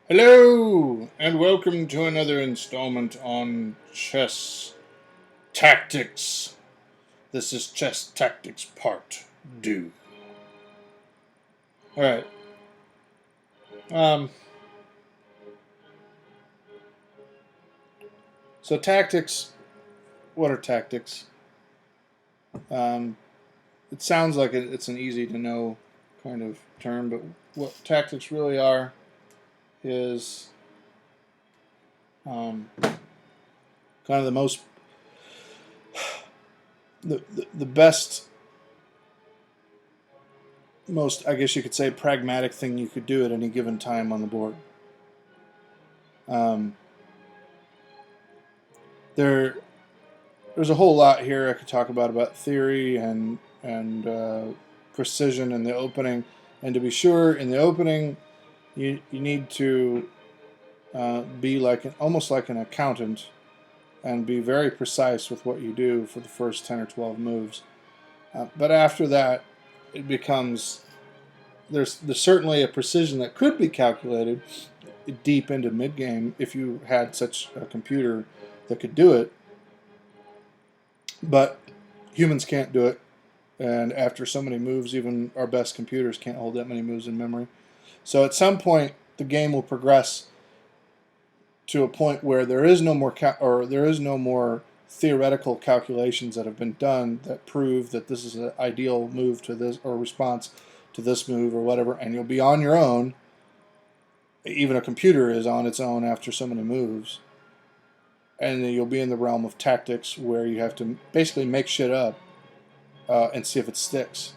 Hello, and welcome to another installment on Chess Tactics. This is Chess Tactics Part 2. Alright. Um, so tactics, what are tactics? Um, it sounds like it's an easy to know kind of term, but what tactics really are is kind of the most, the best, most, I guess you could say, pragmatic thing you could do at any given time on the board. Um, there's a whole lot here I could talk about theory and precision in the opening. And to be sure, in the opening, you need to be almost like an accountant and be very precise with what you do for the first 10 or 12 moves. But after that, it becomes there's certainly a precision that could be calculated deep into mid game if you had such a computer that could do it. But humans can't do it, and after so many moves, even our best computers can't hold that many moves in memory. So at some point, the game will progress to a point where there is no more theoretical calculations that have been done that prove that this is an ideal move to this or response to this move or whatever, and you'll be on your own. Even a computer is on its own after so many moves. And then you'll be in the realm of tactics where you have to basically make shit up and see if it sticks.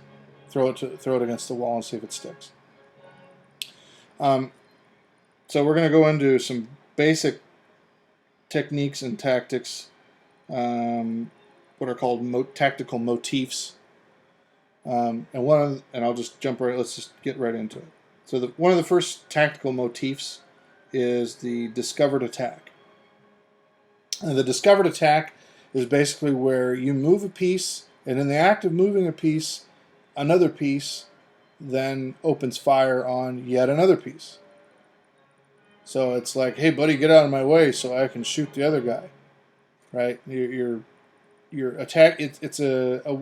Throw it against the wall and see if it sticks. So we're going to go into some basic techniques and tactics, what are called tactical motifs. And I'll just jump right. Let's just get right into it. So one of the first tactical motifs is the discovered attack. And the discovered attack is basically where you move a piece, and in the act of moving a piece, another piece then opens fire on yet another piece. So it's like, hey, buddy, get out of my way so I can shoot the other guy, right? Your attack. It's a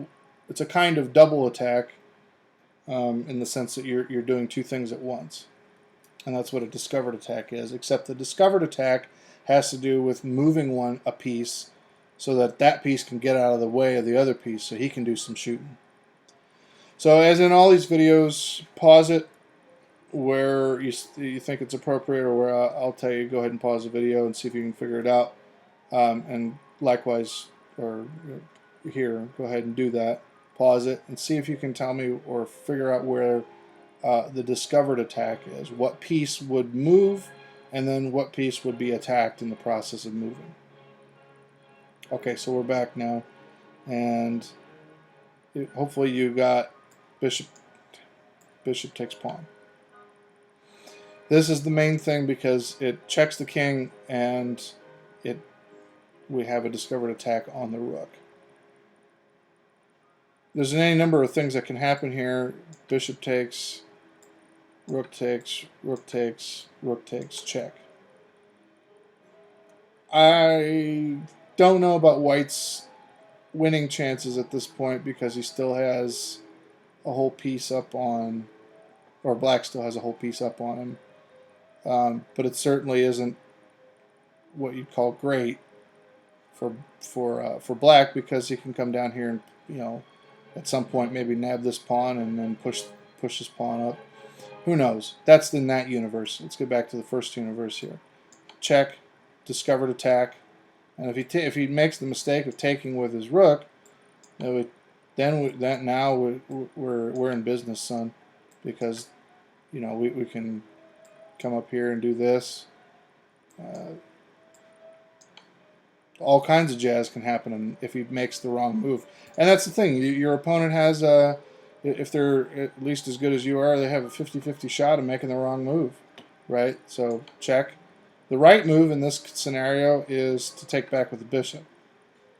kind of double attack, in the sense that you're doing two things at once, and that's what a discovered attack is. Except the discovered attack has to do with moving a piece so that piece can get out of the way of the other piece so he can do some shooting. So as in all these videos, pause it where you think it's appropriate, or where I'll tell you go ahead and pause the video and see if you can figure it out. And likewise, or here, go ahead and do that. Pause it and see if you can tell me or figure out where the discovered attack is. What piece would move, and then what piece would be attacked in the process of moving. Okay, so we're back now, and hopefully you got bishop takes pawn. This is the main thing because it checks the king, and we have a discovered attack on the rook. There's any number of things that can happen here. Bishop takes, rook takes, rook takes, rook takes, check. I don't know about white's winning chances at this point because he still has a whole piece up on, or black still has a whole piece up on him. But it certainly isn't what you'd call great for black, because he can come down here and at some point maybe nab this pawn and then push this pawn up. Who knows? That's in that universe. Let's get back to the first universe here. Check, discovered attack, and if he makes the mistake of taking with his rook, now we're in business, son, because we can come up here and do this. All kinds of jazz can happen if he makes the wrong move. And that's the thing. Your opponent has, if they're at least as good as you are, they have a 50-50 shot of making the wrong move, right? So check. The right move in this scenario is to take back with the bishop.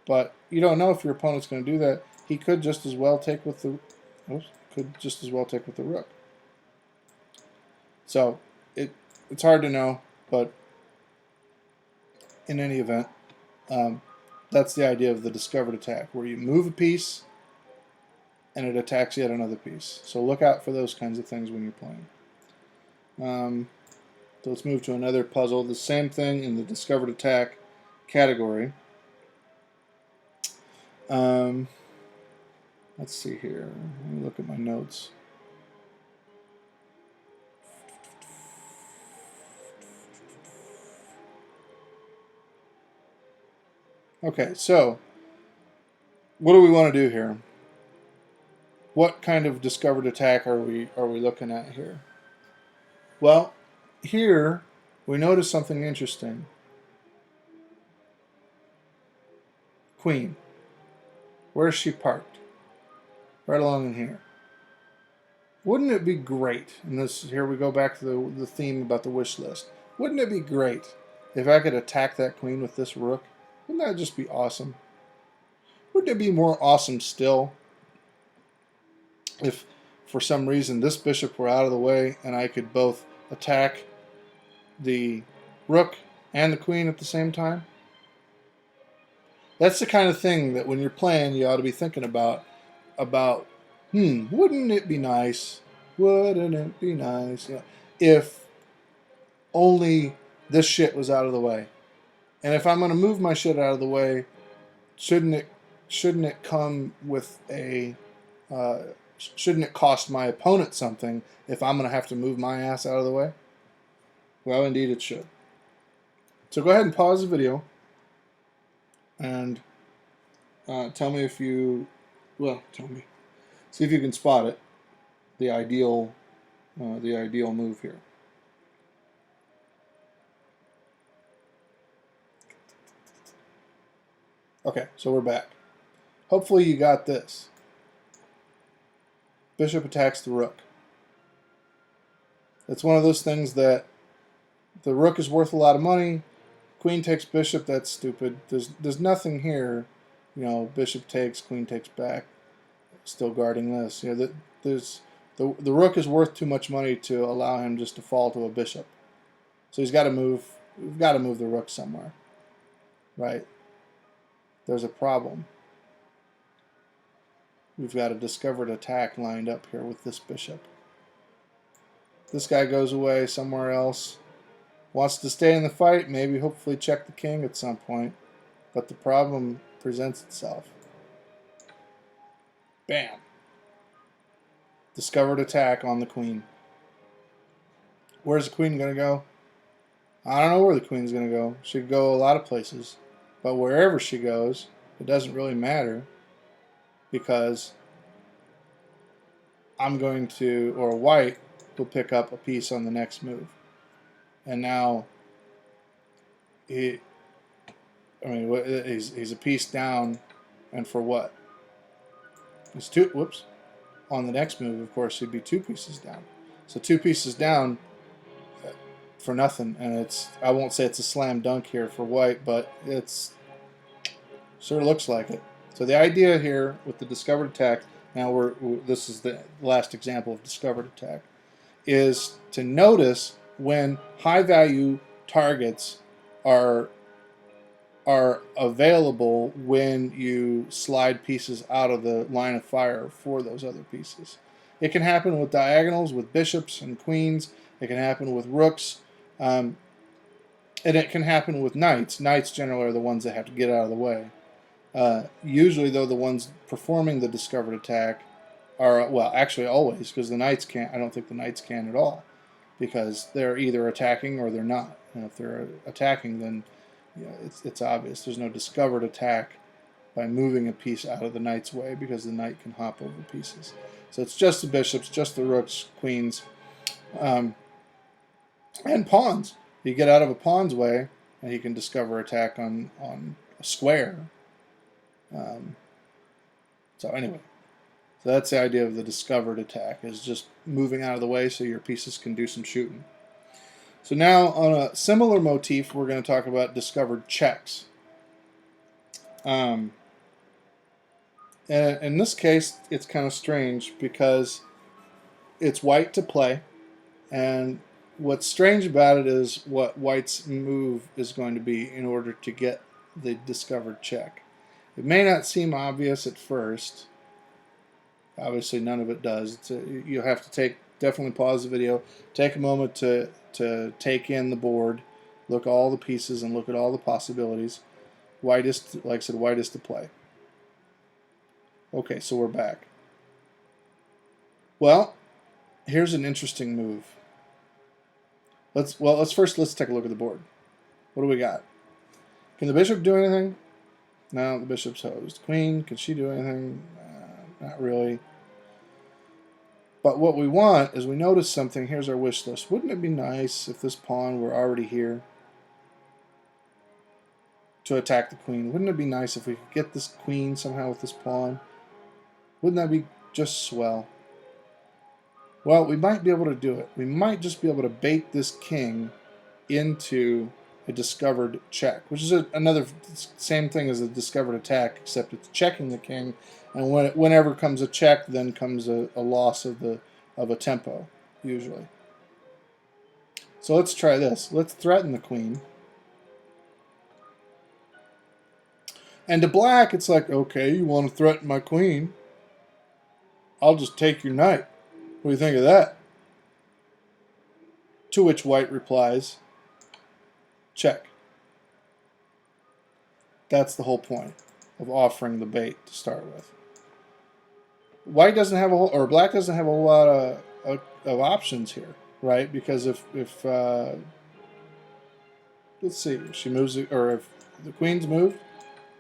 But you don't know if your opponent's going to do that. He could just as well take with the rook. So it's hard to know, but in any event, that's the idea of the discovered attack, where you move a piece and it attacks yet another piece. So look out for those kinds of things when you're playing. So let's move to another puzzle. The same thing in the discovered attack category. Let's see here. Let me look at my notes. Okay, so what do we want to do here? What kind of discovered attack are we looking at here? Well, here we notice something interesting. Queen. Where's she parked? Right along in here. Wouldn't it be great, and here we go back to the theme about the wish list. Wouldn't it be great if I could attack that queen with this rook? Wouldn't that just be awesome? Wouldn't it be more awesome still if for some reason this bishop were out of the way and I could both attack the rook and the queen at the same time? That's the kind of thing that when you're playing you ought to be thinking about, wouldn't it be nice, if only this shit was out of the way. And if I'm going to move my shit out of the way, shouldn't it come with a shouldn't it cost my opponent something if I'm going to have to move my ass out of the way? Well, indeed it should. So go ahead and pause the video and tell me if you, see if you can spot it, the ideal move here. Okay, so we're back. Hopefully you got this. Bishop attacks the rook. It's one of those things that the rook is worth a lot of money. Queen takes bishop, that's stupid. There's nothing here. Bishop takes, queen takes back. Still guarding this. The rook is worth too much money to allow him just to fall to a bishop. So he's got to move. We've got to move the rook somewhere, right? There's a problem. We've got a discovered attack lined up here with this bishop. This guy goes away somewhere else. Wants to stay in the fight, maybe hopefully check the king at some point. But the problem presents itself. Bam! Discovered attack on the queen. Where's the queen going to go? I don't know where the queen's going to go. She could go a lot of places. But wherever she goes, it doesn't really matter. Because I'm going to, or white will pick up a piece on the next move. And now he's a piece down, and for what? He's two. Whoops. On the next move, of course, he'd be 2 pieces down. So 2 pieces down for nothing, and I won't say it's a slam dunk here for white, but it's sort of looks like it. So the idea here with the discovered attack, now this is the last example of discovered attack, is to notice when high value targets are available when you slide pieces out of the line of fire for those other pieces. It can happen with diagonals, with bishops and queens. It can happen with rooks. And it can happen with knights. Knights generally are the ones that have to get out of the way. Usually, though, the ones performing the discovered attack are, well, actually always, because the knights can't. I don't think the knights can at all, because they're either attacking or they're not. And if they're attacking, then it's obvious. There's no discovered attack by moving a piece out of the knight's way, because the knight can hop over pieces. So it's just the bishops, just the rooks, queens, and pawns. You get out of a pawn's way, and he can discover attack on a square. So anyway, so that's the idea of the discovered attack, is just moving out of the way so your pieces can do some shooting. So now on a similar motif, we're going to talk about discovered checks. And in this case, it's kind of strange because it's white to play, and What's strange about it is what white's move is going to be in order to get the discovered check. It may not seem obvious at first. Obviously, none of it does. You'll have to definitely pause the video, take a moment to take in the board, look at all the pieces, and look at all the possibilities. Whitest, like I said, whitest to play. Okay, so we're back. Well, here's an interesting move. Let's take a look at the board. What do we got? Can the bishop do anything? No, the bishop's hosed. Queen, can she do anything? Not really. But what we want is we notice something. Here's our wish list. Wouldn't it be nice if this pawn were already here to attack the queen? Wouldn't it be nice if we could get this queen somehow with this pawn? Wouldn't that be just swell? Well, we might be able to do it. We might just be able to bait this king into a discovered check, which is another same thing as a discovered attack, except it's checking the king, and whenever comes a check, then comes a loss of a tempo, usually. So let's try this. Let's threaten the queen. And to black, it's like, okay, you want to threaten my queen? I'll just take your knight. What do you think of that? To which white replies, check. That's the whole point of offering the bait to start with. White doesn't have or black doesn't have a whole lot of options here, right? Because if let's see, if she moves, or if the queen's moved,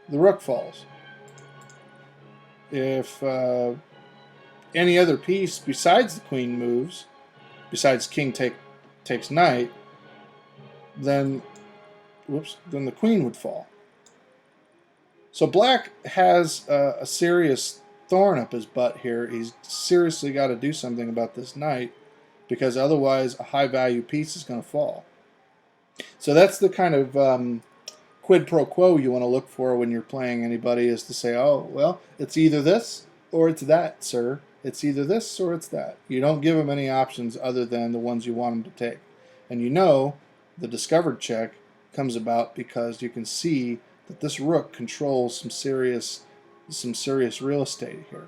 the rook falls. If any other piece besides the queen moves, besides king takes knight, then the queen would fall. So black has a serious thorn up his butt here. He's seriously got to do something about this knight, because otherwise a high value piece is going to fall. So that's the kind of quid pro quo you want to look for when you're playing anybody, is to say, oh, well, it's either this or it's that, sir. It's either this or it's that. You don't give them any options other than the ones you want them to take. And you know the discovered check comes about because you can see that this rook controls some serious real estate here.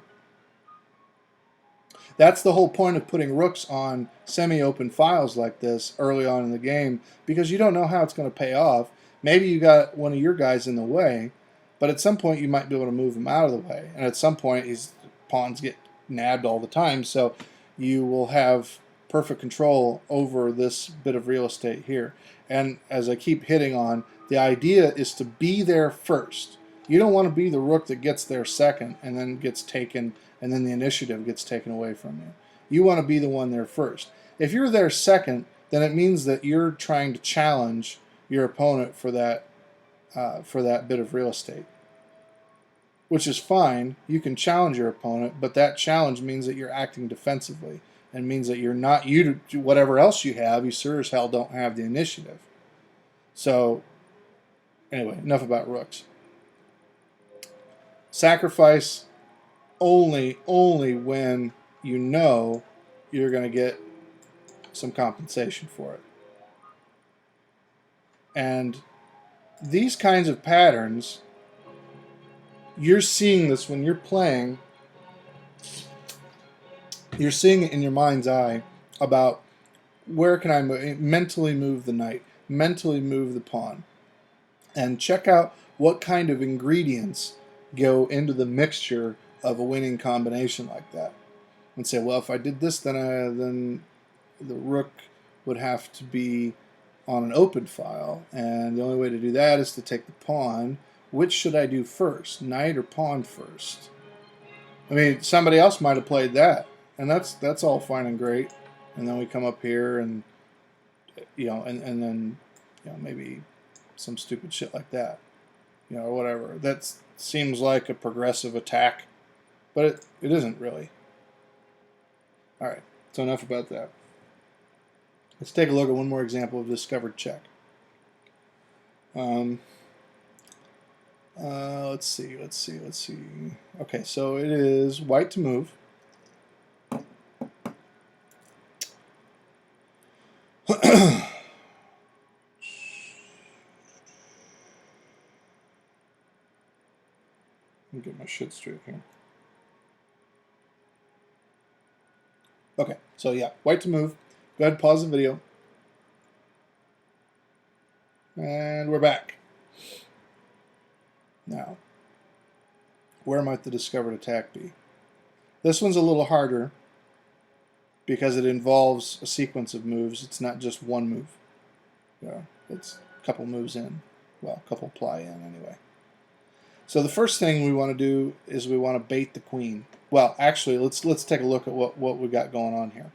That's the whole point of putting rooks on semi-open files like this early on in the game, because you don't know how it's going to pay off. Maybe you got one of your guys in the way, but at some point you might be able to move him out of the way. And at some point his pawns get nabbed all the time, so you will have perfect control over this bit of real estate here. And as I keep hitting on, the idea is to be there first. You don't want to be the rook that gets there second and then gets taken, and then the initiative gets taken away from you. You want to be the one there first. If you're there second, then it means that you're trying to challenge your opponent for that bit of real estate, which is fine. You can challenge your opponent, but that challenge means that you're acting defensively, and means that you're not, whatever else you have, you sure as hell don't have the initiative. So anyway, enough about rooks. Sacrifice only when you know you're going to get some compensation for it. And these kinds of patterns, you're seeing this when you're playing. You're seeing it in your mind's eye about where can I mentally move the knight, mentally move the pawn, and check out what kind of ingredients go into the mixture of a winning combination like that. And say, well, if I did this, then the rook would have to be on an open file, and the only way to do that is to take the pawn. Which should I do first, knight or pawn first? I mean, somebody else might have played that, and that's all fine and great. And then we come up here, and and then maybe some stupid shit like that, or whatever. That seems like a progressive attack, but it isn't really. All right, so enough about that. Let's take a look at one more example of discovered check. Let's see. Okay, so it is white to move. me get my shit straight here. Okay, so yeah, white to move. Go ahead, pause the video. And we're back. Now, where might the discovered attack be? This one's a little harder because it involves a sequence of moves. It's not just one move. Yeah, it's a couple moves in. Well, a couple ply in anyway. So the first thing we want to do is we want to bait the queen. Well, actually, let's take a look at what we got going on here.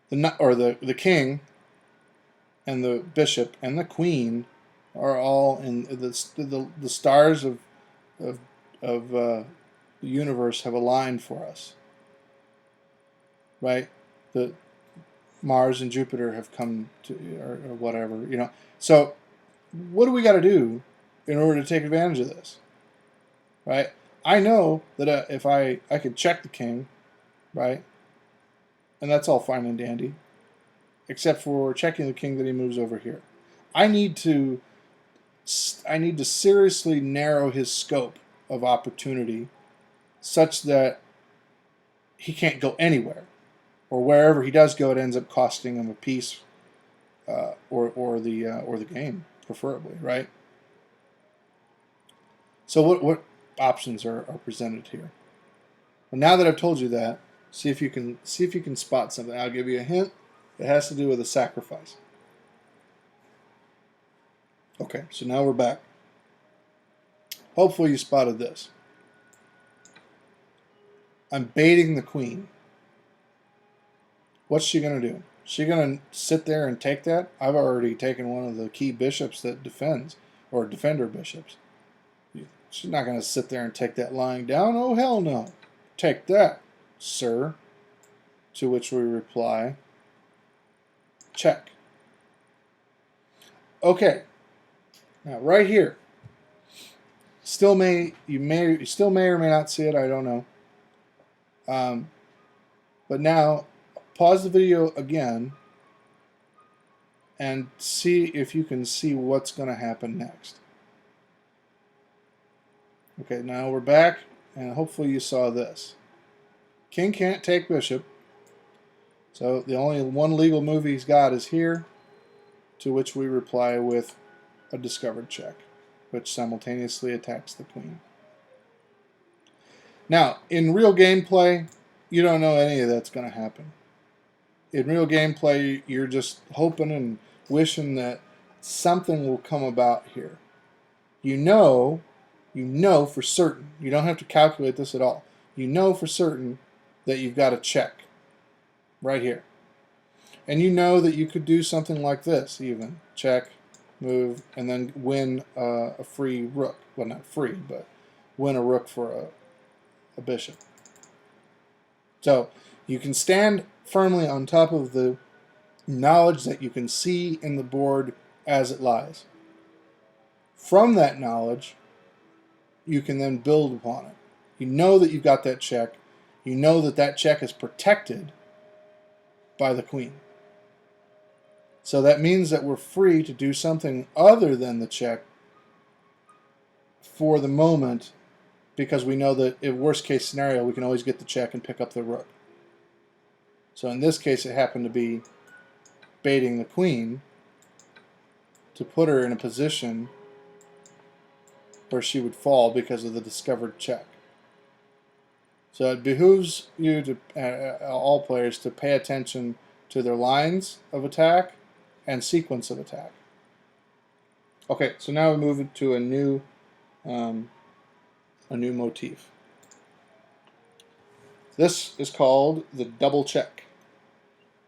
The king and the bishop and the queen are all in the stars of the universe have aligned for us, right? The Mars and Jupiter have come to, or whatever, you know. So what do we got to do in order to take advantage of this, right? I know that if I could check the king, right, and that's all fine and dandy, except for checking the king that he moves over here. I need to seriously narrow his scope of opportunity such that he can't go anywhere, or wherever he does go, it ends up costing him a piece, or the game, preferably, right? So what options are presented here? Well, now that I've told you that, see if you can spot something. I'll give you a hint. It has to do with a sacrifice. Okay, so now we're back. Hopefully you spotted this. I'm baiting the queen. What's she going to do? She going to sit there and take that? I've already taken one of the key bishops that defends, or defender bishops. She's not going to sit there and take that lying down. Oh, hell no. Take that, sir. To which we reply, check. Okay. Now, right here. You still may or may not see it. I don't know. But now, pause the video again and see if you can see what's going to happen next. Okay, now we're back, and hopefully you saw this. King can't take bishop, so the only one legal move he's got is here, to which we reply with a discovered check, which simultaneously attacks the queen. Now, in real gameplay, you don't know any of that's going to happen. In real gameplay, you're just hoping and wishing that something will come about here. You know for certain, you don't have to calculate this at all, you know for certain that you've got a check right here. And you know that you could do something like this even. Check, move, and then win a free rook. Well, not free, but win a rook for a bishop. So you can stand firmly on top of the knowledge that you can see in the board as it lies. From that knowledge, you can then build upon it. You know that you've got that check. You know that that check is protected by the queen. So that means that we're free to do something other than the check for the moment, because we know that in worst case scenario, we can always get the check and pick up the rook. So in this case, it happened to be baiting the queen to put her in a position where she would fall because of the discovered check. So it behooves you to all players to pay attention to their lines of attack and sequence of attack. Okay, so now we move into a new motif. This is called the double check.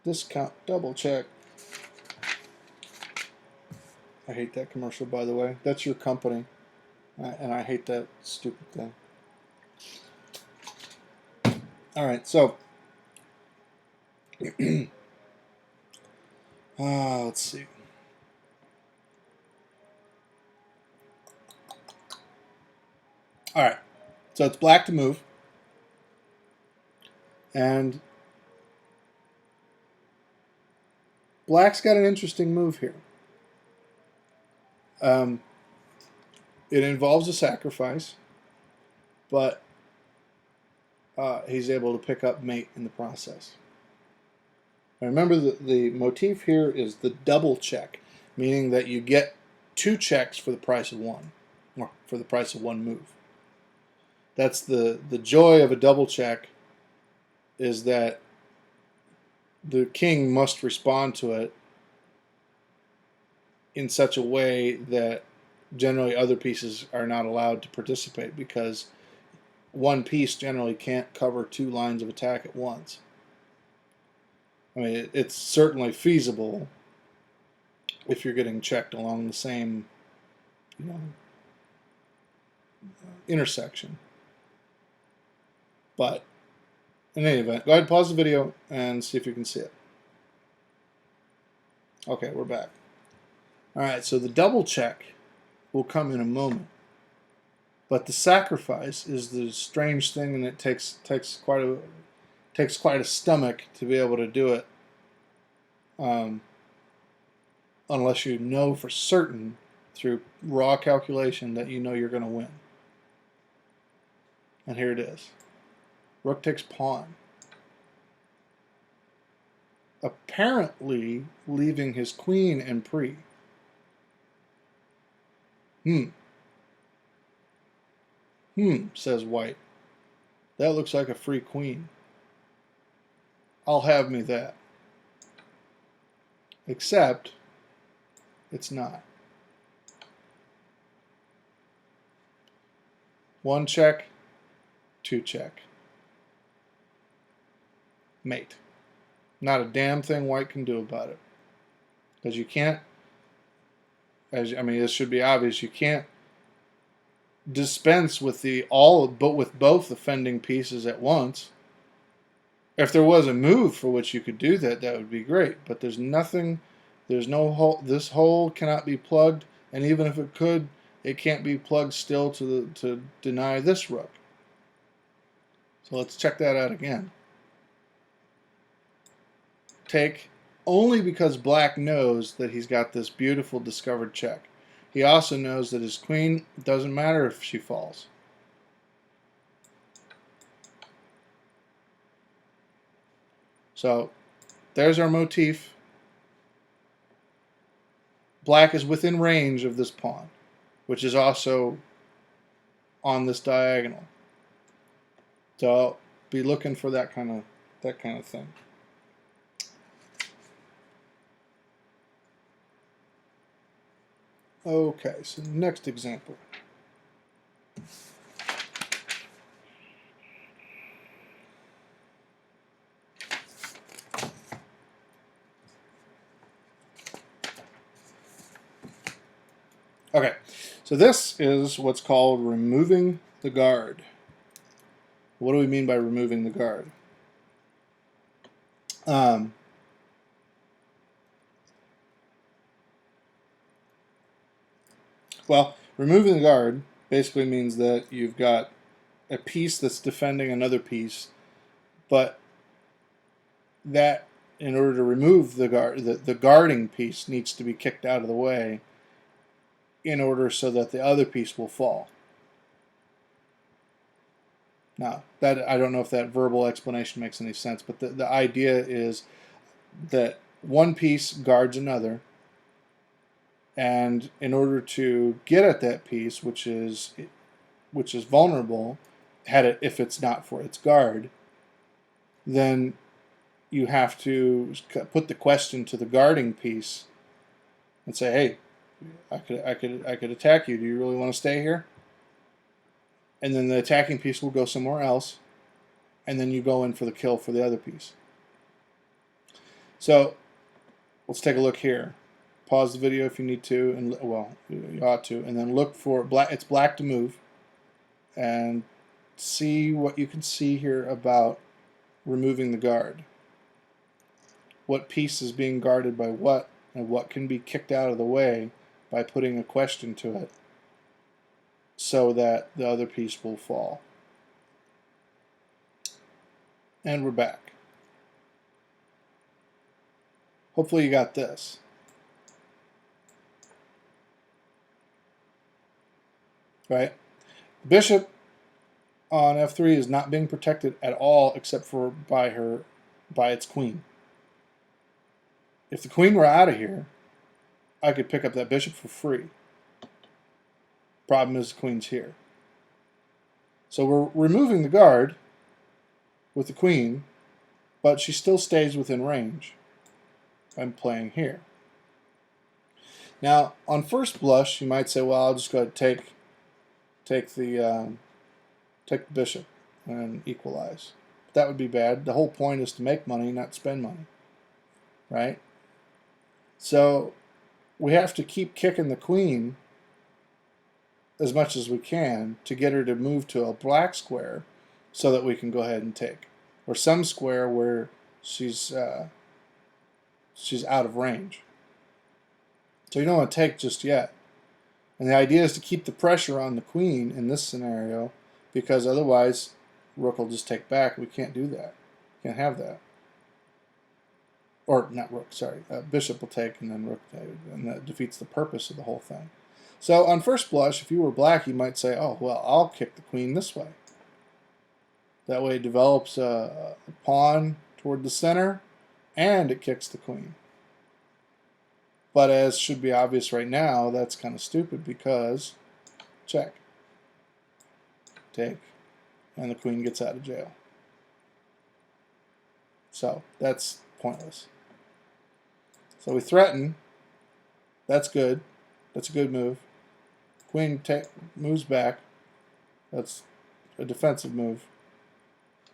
Discount double check. I hate that commercial, by the way. That's your company. And I hate that stupid thing. All right, so let's see. All right, so it's black to move, and black's got an interesting move here. It involves a sacrifice, but he's able to pick up mate in the process. Now remember, the motif here is the double check, meaning that you get 2 checks for the price of 1, or for the price of 1 move. That's the joy of a double check, is that the king must respond to it in such a way that generally other pieces are not allowed to participate, because one piece generally can't cover 2 lines of attack at once. I mean, it's certainly feasible if you're getting checked along the same, you know, intersection. But in any event, go ahead and pause the video and see if you can see it. Okay, we're back. Alright, so the double check will come in a moment. But the sacrifice is the strange thing, and it takes quite a stomach to be able to do it, unless you know for certain through raw calculation that you know you're going to win. And here it is. Rook takes pawn. Apparently leaving his queen in pre. Says white. That looks like a free queen. I'll have me that. Except it's not. 1 check, 2 check. Mate. Not a damn thing white can do about it. Because you can't, this should be obvious, you can't dispense with with both offending pieces at once. If there was a move for which you could do that, that would be great. But there's nothing, there's no hole. This hole cannot be plugged, and even if it could, it can't be plugged still to deny this rook. So let's check that out again. Take, only because black knows that he's got this beautiful discovered check. He also knows that his queen, doesn't matter if she falls. So there's our motif. Black is within range of this pawn, which is also on this diagonal. So be looking for that kind of thing. Okay, so next example. Okay, so this is what's called removing the guard. What do we mean by removing the guard? Well, removing the guard basically means that you've got a piece that's defending another piece, but that, in order to remove the guard, the guarding piece needs to be kicked out of the way in order so that the other piece will fall. Now, that, I don't know if that verbal explanation makes any sense, but the idea is that one piece guards another, and in order to get at that piece, which is vulnerable, if it's not for its guard, then you have to put the question to the guarding piece and say, "Hey, I could attack you. Do you really want to stay here?" And then the attacking piece will go somewhere else, and then you go in for the kill for the other piece. So let's take a look here. Pause the video if you need to, and well, you ought to, and then look for black. It's black to move, and see what you can see here about removing the guard. What piece is being guarded by what, and what can be kicked out of the way by putting a question to it, so that the other piece will fall. And we're back. Hopefully you got this. Right? Bishop on f3 is not being protected at all except for by its queen. If the queen were out of here, I could pick up that bishop for free. Problem is the queen's here. So we're removing the guard with the queen, but she still stays within range. I'm playing here. Now, on first blush, you might say, well, I'll just go ahead and take the bishop and equalize. But that would be bad. The whole point is to make money, not spend money. Right? So we have to keep kicking the queen as much as we can to get her to move to a black square so that we can go ahead and take. Or some square where she's out of range. So you don't want to take just yet. And the idea is to keep the pressure on the queen in this scenario, because otherwise rook will just take back. We can't do that. Can't have that. Or not rook, sorry. Bishop will take and then rook take, and that defeats the purpose of the whole thing. So on first blush, if you were black, you might say, oh, well, I'll kick the queen this way. That way it develops a pawn toward the center, and it kicks the queen. But as should be obvious right now, that's kind of stupid because check, take, and the queen gets out of jail. So that's pointless. So we threaten. That's good. That's a good move. Queen moves back. That's a defensive move.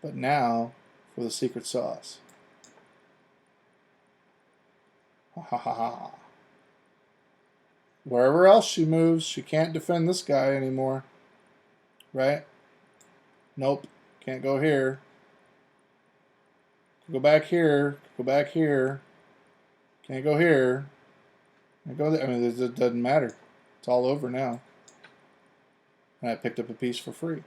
But now for the secret sauce. Ha ha ha ha. Wherever else she moves, she can't defend this guy anymore. Right? Nope. Can't go here. Go back here. Go back here. Can't go here. Can't go there. I mean, it doesn't matter. It's all over now. And I picked up a piece for free.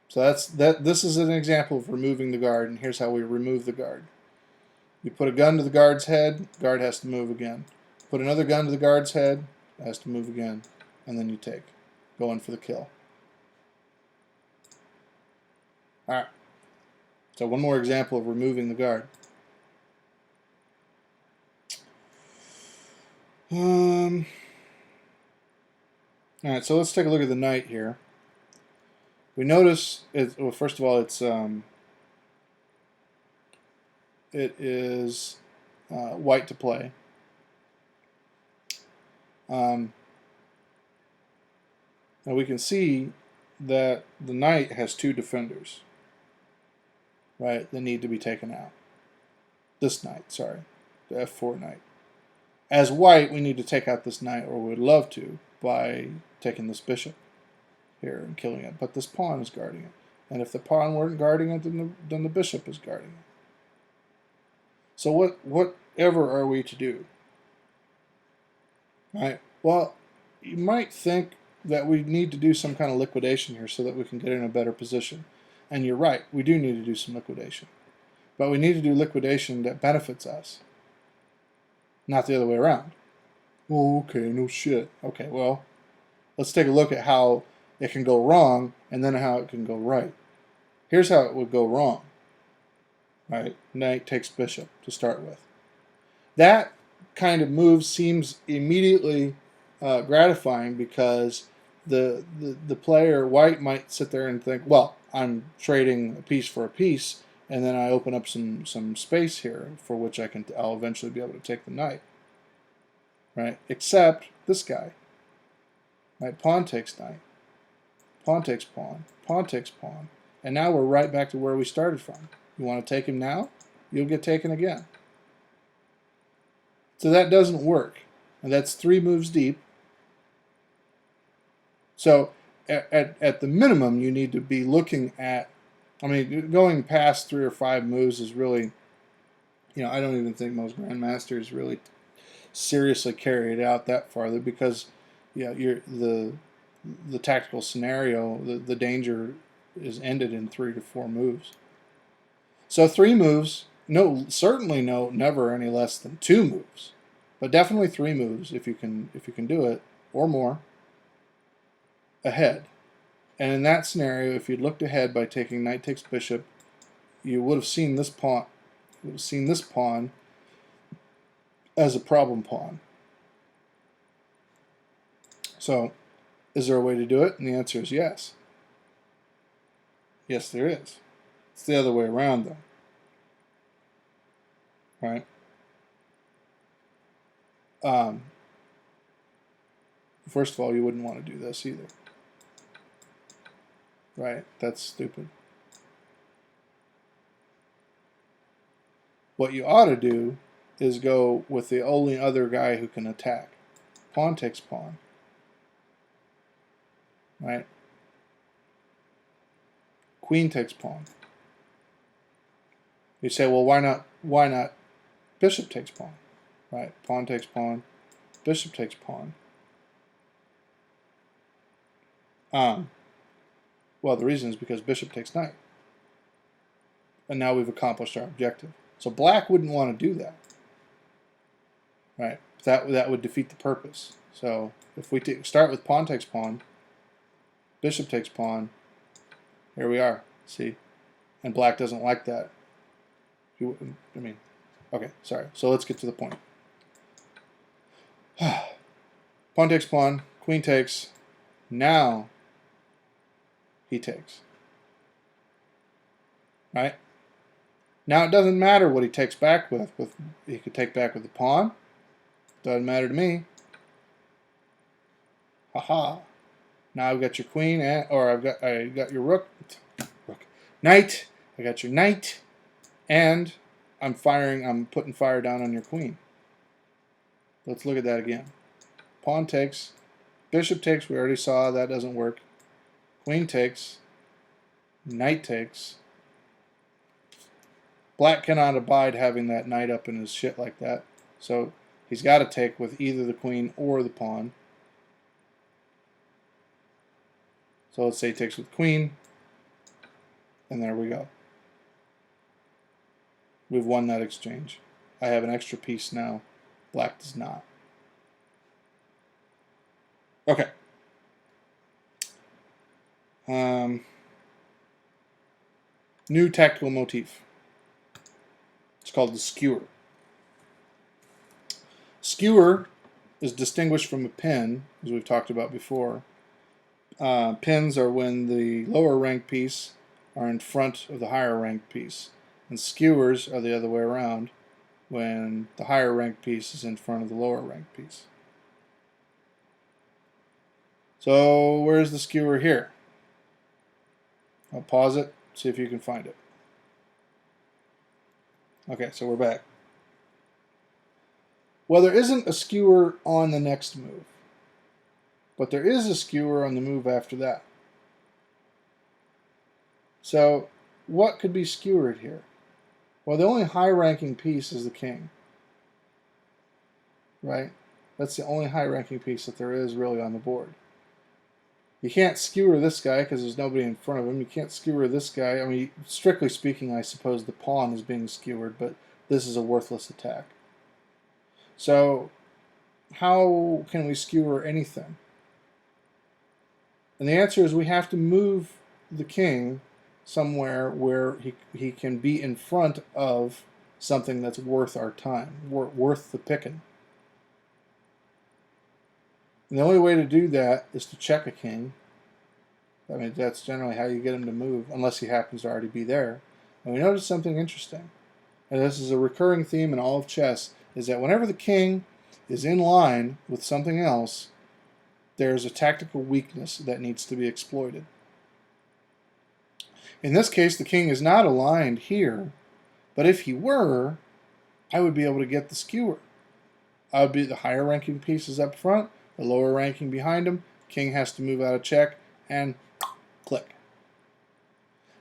So this is an example of removing the guard, and here's how we remove the guard. You put a gun to the guard's head, guard has to move again. Put another gun to the guard's head, it has to move again, and then you take. Go in for the kill. Alright. So one more example of removing the guard. Alright, so let's take a look at the knight here. We notice, well, first of all, it is white to play. Now we can see that the knight has two defenders, right, that need to be taken out. This knight, sorry, the f4 knight. As white, we need to take out this knight, or we would love to, by taking this bishop here and killing it. But this pawn is guarding it. And if the pawn weren't guarding it, then the bishop is guarding it. So whatever are we to do? Right? Well, you might think that we need to do some kind of liquidation here so that we can get in a better position. And you're right, we do need to do some liquidation. But we need to do liquidation that benefits us, not the other way around. Oh, okay, no shit. Okay, well, let's take a look at how it can go wrong and then how it can go right. Here's how it would go wrong. Right? Knight takes bishop to start with. That kind of move seems immediately gratifying because the player, white, might sit there and think, well, I'm trading a piece for a piece, and then I open up some space here for which I'll eventually be able to take the knight. Right? Except this guy. Right? Pawn takes knight. Pawn takes pawn. Pawn takes pawn. And now we're right back to where we started from. You want to take him now? You'll get taken again. So that doesn't work. And that's 3 moves deep. So at the minimum, you need to be looking at, I mean, going past 3 or 5 moves is really, I don't even think most grandmasters really seriously carry it out that farther because, the tactical scenario, the danger is ended in 3 to 4 moves. So 3 moves, certainly never any less than 2 moves, but definitely 3 moves if you can do it, or more. ahead. And in that scenario, if you'd looked ahead by taking knight takes bishop, you would have seen this pawn. You would have seen this pawn as a problem pawn. So, is there a way to do it? And the answer is yes. Yes, there is. It's the other way around, though. Right? First of all, you wouldn't want to do this either. Right? That's stupid. What you ought to do is go with the only other guy who can attack. Pawn takes pawn. Right? Queen takes pawn. You say, well, why not bishop takes pawn? Right? Pawn takes pawn. Bishop takes pawn. Well, the reason is because bishop takes knight. And now we've accomplished our objective. So black wouldn't want to do that. Right? That would defeat the purpose. So if we start with pawn takes pawn, bishop takes pawn, here we are. See? And black doesn't like that. Okay, sorry. So let's get to the point. Pawn takes pawn, queen takes. Now he takes. Right? Now it doesn't matter what he takes back with. He could take back with the pawn. Doesn't matter to me. Haha. Now I've got your queen, or I got your rook. Knight. I got your knight, and I'm putting fire down on your queen. Let's look at that again. Pawn takes. Bishop takes. We already saw that doesn't work. Queen takes. Knight takes. Black cannot abide having that knight up in his shit like that. So he's got to take with either the queen or the pawn. So let's say he takes with queen. And there we go. We've won that exchange. I have an extra piece now. Black does not. Okay. New tactical motif. It's called the skewer. Skewer is distinguished from a pin, as we've talked about before. Pins are when the lower ranked piece are in front of the higher ranked piece. And skewers are the other way around, when the higher ranked piece is in front of the lower ranked piece. So where's the skewer here? I'll pause it, see if you can find it. Okay, so we're back. Well, there isn't a skewer on the next move, but there is a skewer on the move after that. So what could be skewered here? Well, the only high-ranking piece is the king, right? That's the only high-ranking piece that there is really on the board. You can't skewer this guy because there's nobody in front of him. You can't skewer this guy. I mean, strictly speaking, I suppose the pawn is being skewered, but this is a worthless attack. So how can we skewer anything? And the answer is we have to move the king somewhere where he can be in front of something that's worth our time, worth the picking. And the only way to do that is to check a king. I mean, that's generally how you get him to move, unless he happens to already be there. And we notice something interesting. And this is a recurring theme in all of chess, is that whenever the king is in line with something else, there's a tactical weakness that needs to be exploited. In this case, the king is not aligned here, but if he were, I would be able to get the skewer. I would be the higher ranking pieces up front, the lower ranking behind him. King has to move out of check, and click.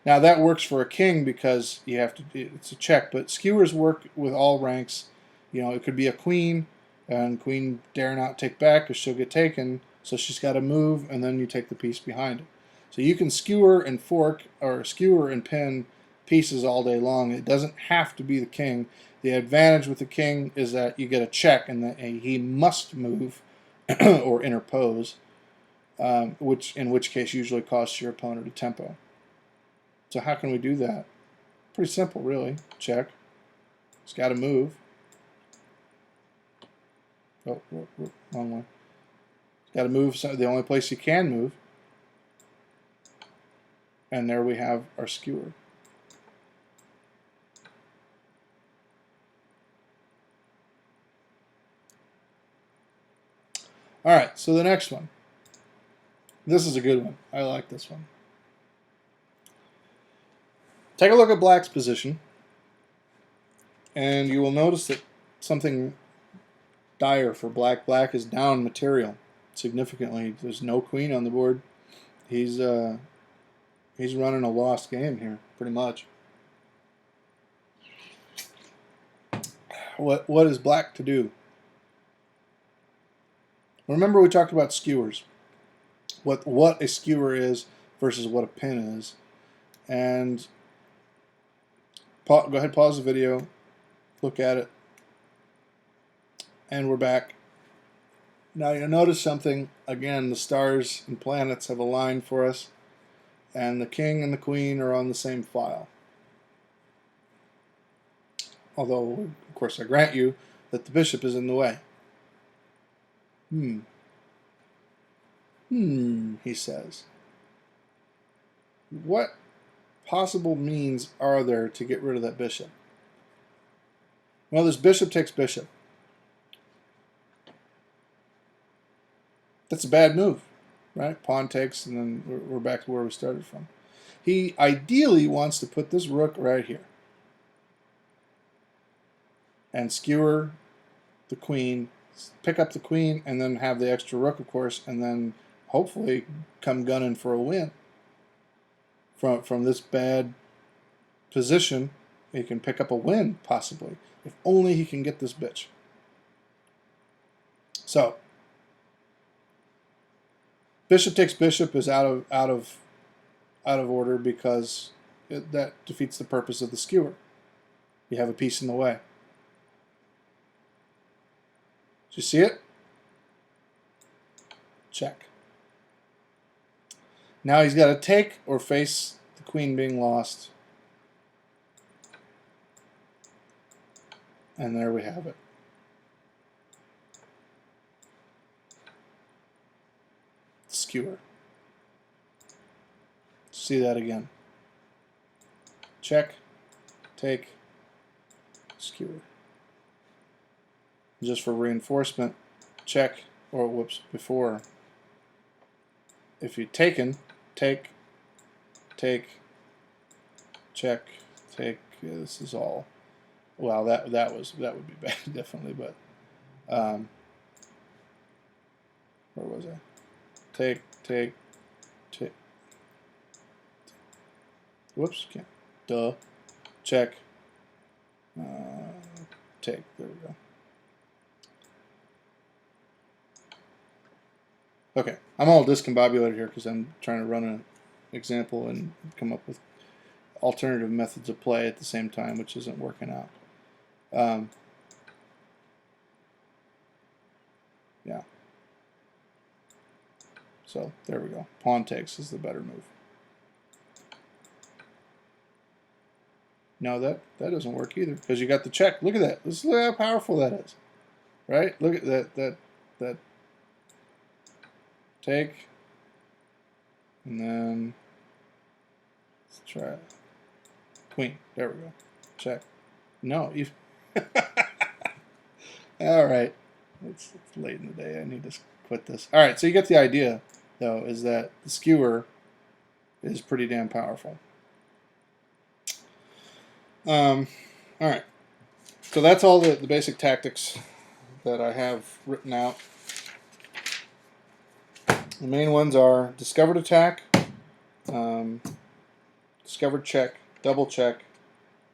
Now that works for a king because you have to. It's a check, but skewers work with all ranks. You know, it could be a queen, and queen dare not take back because she'll get taken. So she's got to move, and then you take the piece behind it. So you can skewer and fork or skewer and pin pieces all day long. It doesn't have to be the king. The advantage with the king is that you get a check and that he must move or interpose. which in which case usually costs your opponent a tempo. So how can we do that? Pretty simple, really. Check. It's got to move. Oh, wrong one. It's got to move. So the only place you can move. And there we have our skewer. All right, so the next one. This is a good one. I like this one. Take a look at black's position, and you will notice that something dire for black. Black is down material significantly. There's no queen on the board. He's running a lost game here, pretty much. What is black to do? Remember we talked about skewers. What a skewer is versus what a pin is. And go ahead, pause the video, look at it, and we're back. Now you'll notice something. Again, the stars and planets have aligned for us, and the king and the queen are on the same file. Although, of course, I grant you that the bishop is in the way. He says. What possible means are there to get rid of that bishop? Well, this bishop takes bishop. That's a bad move, right? Pawn takes, and then we're back to where we started from. He ideally wants to put this rook right here and skewer the queen, pick up the queen, and then have the extra rook, of course, and then hopefully come gunning for a win. From this bad position, he can pick up a win, possibly, if only he can get this bitch. So, bishop takes bishop is out of order because that defeats the purpose of the skewer. You have a piece in the way. Do you see it? Check. Now he's got to take or face the queen being lost. And there we have it. Skewer. See that again. Check, take, skewer. Just for reinforcement, check, or whoops, before. If you've taken, take, check, take. Yeah, this is all. Well, that would be bad, definitely. But where was I? Take. Whoops, can't. Duh. Check. Take. There we go. Okay, I'm all discombobulated here because I'm trying to run an example and come up with alternative methods of play at the same time, which isn't working out. Yeah. So there we go. Pawn takes is the better move. No, that doesn't work either because you got the check. Look at that. Look how powerful that is, right? Look at that. Take, and then let's try it. Queen. There we go. Check. No, you. All right. It's late in the day. I need to quit this. All right. So you get the idea, though, is that the skewer is pretty damn powerful. All right. So that's all the basic tactics that I have written out. The main ones are discovered attack, discovered check, double check,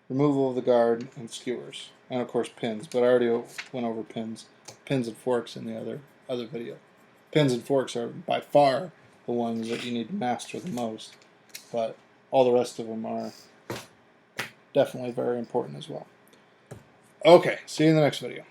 removal of the guard, and skewers. And of course pins, but I already went over pins and forks in the other video. Pins and forks are by far the ones that you need to master the most, but all the rest of them are definitely very important as well. Okay, see you in the next video.